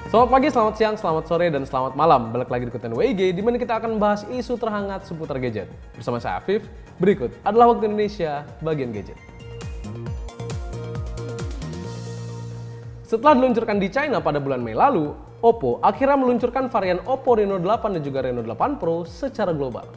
Selamat pagi, selamat siang, selamat sore, dan selamat malam. Balik lagi di konten WIG, di mana kita akan membahas isu terhangat seputar gadget. Bersama saya Afif, berikut adalah waktu Indonesia bagian gadget. Setelah diluncurkan di China pada bulan Mei lalu, Oppo akhirnya meluncurkan varian Oppo Reno 8 dan juga Reno 8 Pro secara global.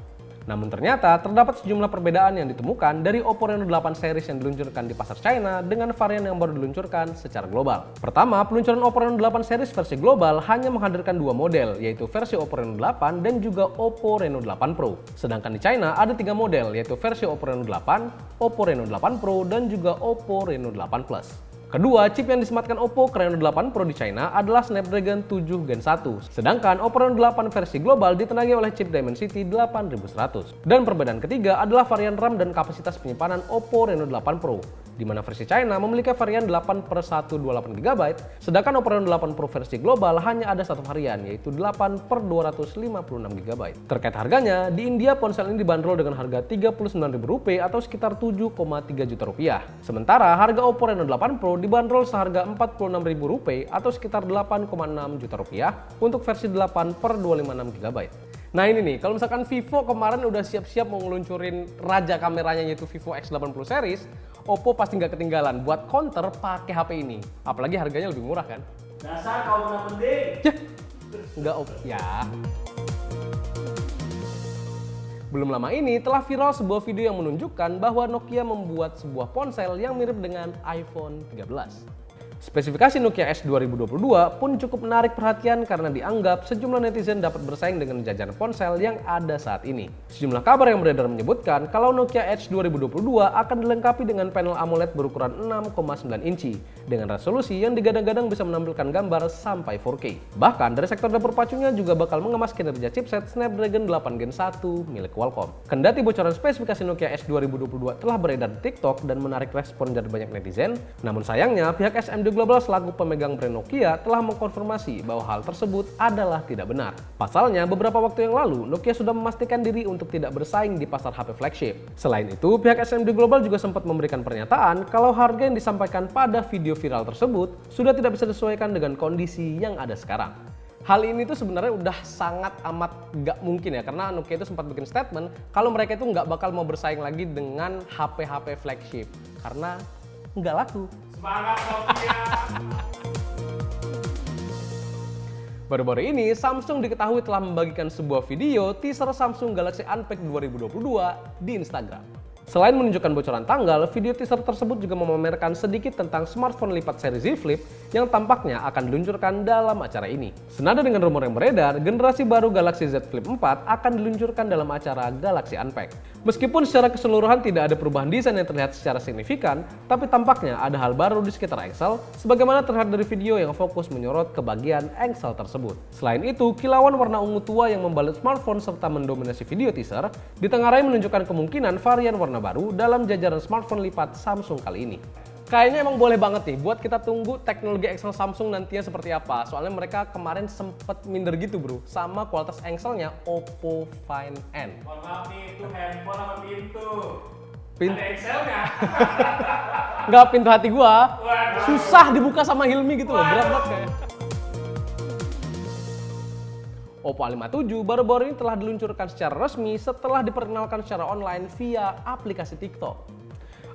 Namun ternyata terdapat sejumlah perbedaan yang ditemukan dari Oppo Reno 8 series yang diluncurkan di pasar China dengan varian yang baru diluncurkan secara global. Pertama, peluncuran Oppo Reno 8 series versi global hanya menghadirkan dua model, yaitu versi Oppo Reno 8 dan juga Oppo Reno 8 Pro. Sedangkan di China ada tiga model, yaitu versi Oppo Reno 8, Oppo Reno 8 Pro, dan juga Oppo Reno 8 Plus. Kedua, chip yang disematkan Oppo ke Reno 8 Pro di China adalah Snapdragon 7 Gen 1, sedangkan Oppo Reno 8 versi global ditenagai oleh chip Dimensity 8100. Dan perbedaan ketiga adalah varian RAM dan kapasitas penyimpanan Oppo Reno 8 Pro, di mana versi China memiliki varian 8/128GB, sedangkan Oppo Reno 8 Pro versi global hanya ada satu varian, yaitu 8/256GB. Terkait harganya, di India ponsel ini dibanderol dengan harga Rp39.000 atau sekitar Rp7,3 juta. Sementara harga Oppo Reno 8 Pro dibanderol seharga Rp46.000 atau sekitar Rp8,6 juta untuk versi 8/256GB. Nah ini nih, kalau misalkan Vivo kemarin udah siap-siap mau ngeluncurin raja kameranya yaitu Vivo X80 series, Oppo pasti nggak ketinggalan buat counter pakai HP ini. Apalagi harganya lebih murah kan? Dasar kau benar penting. Ya, nggak ya. Belum lama ini telah viral sebuah video yang menunjukkan bahwa Nokia membuat sebuah ponsel yang mirip dengan iPhone 13. Spesifikasi Nokia S 2022 pun cukup menarik perhatian karena dianggap sejumlah netizen dapat bersaing dengan jajaran ponsel yang ada saat ini. Sejumlah kabar yang beredar menyebutkan kalau Nokia Edge 2022 akan dilengkapi dengan panel AMOLED berukuran 6,9 inci dengan resolusi yang digadang-gadang bisa menampilkan gambar sampai 4K. Bahkan dari sektor dapur pacunya juga bakal mengemas kinerja chipset Snapdragon 8 Gen 1 milik Qualcomm. Kendati bocoran spesifikasi Nokia Edge 2022 telah beredar di TikTok dan menarik respon dari banyak netizen, namun sayangnya pihak SMD Global selaku pemegang brand Nokia telah mengkonfirmasi bahwa hal tersebut adalah tidak benar. Pasalnya, beberapa waktu yang lalu, Nokia sudah memastikan diri untuk tidak bersaing di pasar HP flagship. Selain itu, pihak SMD Global juga sempat memberikan pernyataan kalau harga yang disampaikan pada video viral tersebut sudah tidak bisa disesuaikan dengan kondisi yang ada sekarang. Hal ini tuh sebenarnya udah sangat amat nggak mungkin ya, karena Nokia itu sempat bikin statement kalau mereka itu nggak bakal mau bersaing lagi dengan HP-HP flagship karena nggak laku. Semangat Nokia. Baru-baru ini, Samsung diketahui telah membagikan sebuah video teaser Samsung Galaxy Unpacked 2022 di Instagram. Selain menunjukkan bocoran tanggal, video teaser tersebut juga memamerkan sedikit tentang smartphone lipat seri Z Flip yang tampaknya akan diluncurkan dalam acara ini. Senada dengan rumor yang beredar, generasi baru Galaxy Z Flip 4 akan diluncurkan dalam acara Galaxy Unpacked. Meskipun secara keseluruhan tidak ada perubahan desain yang terlihat secara signifikan, tapi tampaknya ada hal baru di sekitar engsel, sebagaimana terlihat dari video yang fokus menyorot ke bagian engsel tersebut. Selain itu, kilauan warna ungu tua yang membalut smartphone serta mendominasi video teaser, ditengarai menunjukkan kemungkinan varian warna baru dalam jajaran smartphone lipat Samsung kali ini. Kayaknya emang boleh banget nih buat kita tunggu teknologi engsel Samsung nantinya seperti apa. Soalnya mereka kemarin sempet minder gitu bro sama kualitas engselnya Oppo Find N. Mohon maaf nih, itu handphone apa pintu? Pintu. Ada Excelnya. Nggak, pintu hati gua Waduh. susah dibuka sama Hilmi gitu loh, berat banget kayak. Oppo A57 baru-baru ini telah diluncurkan secara resmi setelah diperkenalkan secara online via aplikasi TikTok.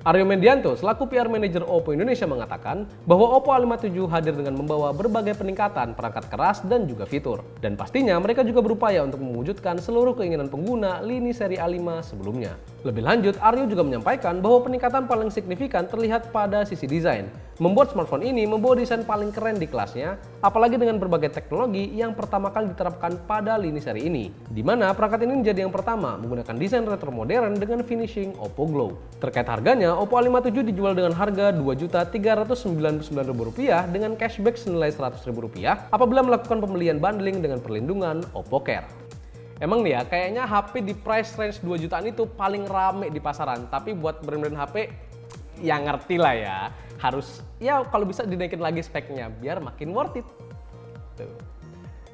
Aryo Mendianto selaku PR Manager Oppo Indonesia mengatakan bahwa Oppo A57 hadir dengan membawa berbagai peningkatan perangkat keras dan juga fitur. Dan pastinya mereka juga berupaya untuk mewujudkan seluruh keinginan pengguna lini seri A5 sebelumnya. Lebih lanjut, Aryo juga menyampaikan bahwa peningkatan paling signifikan terlihat pada sisi desain. Membuat smartphone ini membawa desain paling keren di kelasnya, apalagi dengan berbagai teknologi yang pertama kali diterapkan pada lini seri ini. Di mana perangkat ini menjadi yang pertama menggunakan desain retro modern dengan finishing Oppo Glow. Terkait harganya, Oppo A57 dijual dengan harga Rp2.399.000 dengan cashback senilai Rp100.000 apabila melakukan pembelian bundling dengan perlindungan Oppo Care. Emang nih ya, kayaknya HP di price range 2 jutaan itu paling rame di pasaran. Tapi buat brand-brand HP, ya ngerti lah ya. Harus, ya kalau bisa dinaikin lagi speknya, biar makin worth it. Tuh.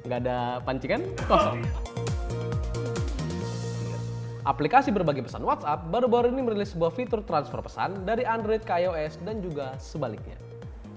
Nggak ada pancingan, kosong. Aplikasi berbagi pesan WhatsApp baru-baru ini merilis sebuah fitur transfer pesan dari Android ke iOS dan juga sebaliknya.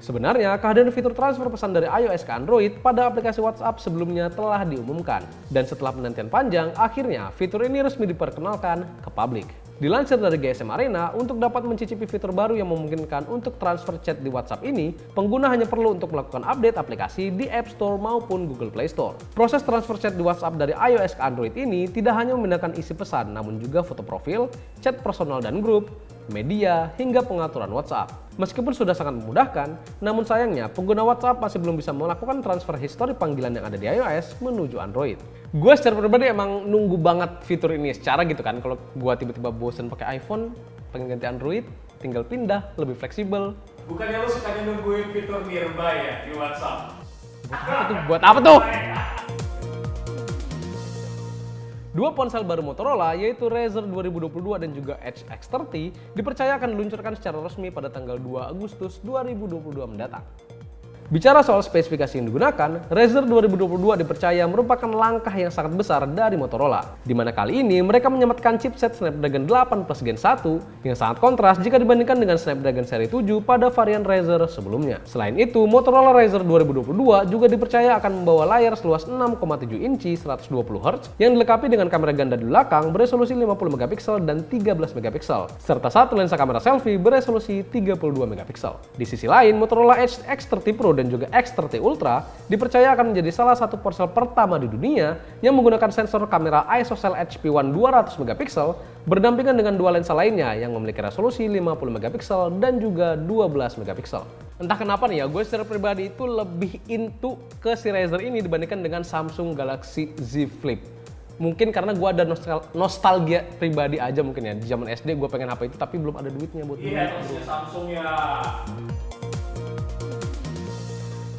Sebenarnya, kehadiran fitur transfer pesan dari iOS ke Android pada aplikasi WhatsApp sebelumnya telah diumumkan. Dan setelah penantian panjang, akhirnya fitur ini resmi diperkenalkan ke publik. Dilansir dari GSM Arena, untuk dapat mencicipi fitur baru yang memungkinkan untuk transfer chat di WhatsApp ini, pengguna hanya perlu untuk melakukan update aplikasi di App Store maupun Google Play Store. Proses transfer chat di WhatsApp dari iOS ke Android ini tidak hanya memindahkan isi pesan, namun juga foto profil, chat personal dan grup, media, hingga pengaturan WhatsApp. Meskipun sudah sangat memudahkan, namun sayangnya pengguna WhatsApp masih belum bisa melakukan transfer histori panggilan yang ada di iOS menuju Android. Gue secara pribadi emang nunggu banget fitur ini secara gitu kan. Kalau gue tiba-tiba bosen pakai iPhone, pengen ganti Android, tinggal pindah, lebih fleksibel. Bukannya lu sukanya nungguin fitur nearby ya di WhatsApp? Buat apa tuh? Dua ponsel baru Motorola yaitu Razr 2022 dan juga Edge X30 dipercaya akan diluncurkan secara resmi pada tanggal 2 Agustus 2022 mendatang. Bicara soal spesifikasi yang digunakan, Razr 2022 dipercaya merupakan langkah yang sangat besar dari Motorola, di mana kali ini mereka menyematkan chipset Snapdragon 8 Plus Gen 1 yang sangat kontras jika dibandingkan dengan Snapdragon seri 7 pada varian Razr sebelumnya. Selain itu, Motorola Razr 2022 juga dipercaya akan membawa layar seluas 6,7 inci 120Hz yang dilengkapi dengan kamera ganda di belakang beresolusi 50 MP dan 13 MP, serta satu lensa kamera selfie beresolusi 32 MP. Di sisi lain, Motorola Edge X30 Pro dan juga X30 Ultra dipercaya akan menjadi salah satu ponsel pertama di dunia yang menggunakan sensor kamera ISOCELL HP1 200 MP berdampingan dengan dua lensa lainnya yang memiliki resolusi 50 MP dan juga 12 MP. Entah kenapa nih ya, gue secara pribadi itu lebih into ke si Razr ini dibandingkan dengan Samsung Galaxy Z Flip. Mungkin karena gue ada nostalgia pribadi aja mungkin ya. Di zaman SD gue pengen apa itu tapi belum ada duitnya buat beli. Iya, Samsung ya.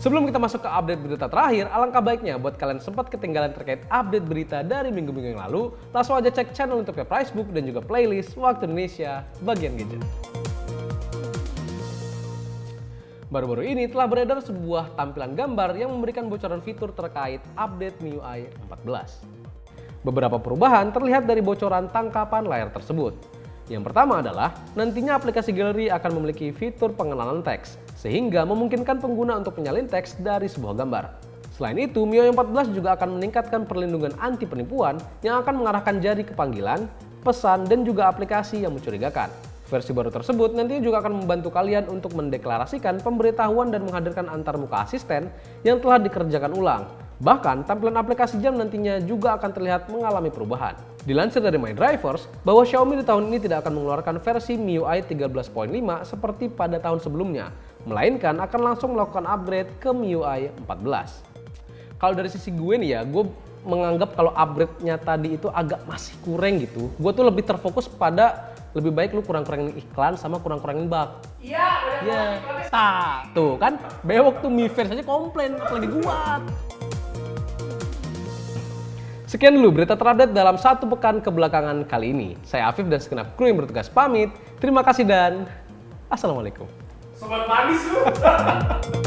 Sebelum kita masuk ke update berita terakhir, alangkah baiknya buat kalian sempat ketinggalan terkait update berita dari minggu-minggu yang lalu, langsung aja cek channel YouTube Pricebook dan juga playlist Waktu Indonesia bagian gadget. Baru-baru ini telah beredar sebuah tampilan gambar yang memberikan bocoran fitur terkait update MIUI 14. Beberapa perubahan terlihat dari bocoran tangkapan layar tersebut. Yang pertama adalah, nantinya aplikasi galeri akan memiliki fitur pengenalan teks, sehingga memungkinkan pengguna untuk menyalin teks dari sebuah gambar. Selain itu, MIUI 14 juga akan meningkatkan perlindungan anti penipuan yang akan mengarahkan jari ke panggilan, pesan, dan juga aplikasi yang mencurigakan. Versi baru tersebut nantinya juga akan membantu kalian untuk mendeklarasikan pemberitahuan dan menghadirkan antarmuka asisten yang telah dikerjakan ulang. Bahkan, tampilan aplikasi jam nantinya juga akan terlihat mengalami perubahan. Dilansir dari My Drivers, bahwa Xiaomi di tahun ini tidak akan mengeluarkan versi MIUI 13.5 seperti pada tahun sebelumnya, melainkan akan langsung melakukan upgrade ke MIUI 14. Kalau dari sisi gue nih ya, gue menganggap kalau upgrade-nya tadi itu agak masih kurang gitu. Gue tuh lebih terfokus pada lebih baik lu kurang-kurangin iklan sama kurang-kurangin bug. Iya, udah iklannya. Tuh kan, bewok tuh Mi Fans aja komplain, apalagi gua. Sekian dulu berita terupdate dalam satu pekan kebelakangan kali ini. Saya Afif dan segenap kru yang bertugas pamit. Terima kasih dan Assalamualaikum. Sobat manis lu.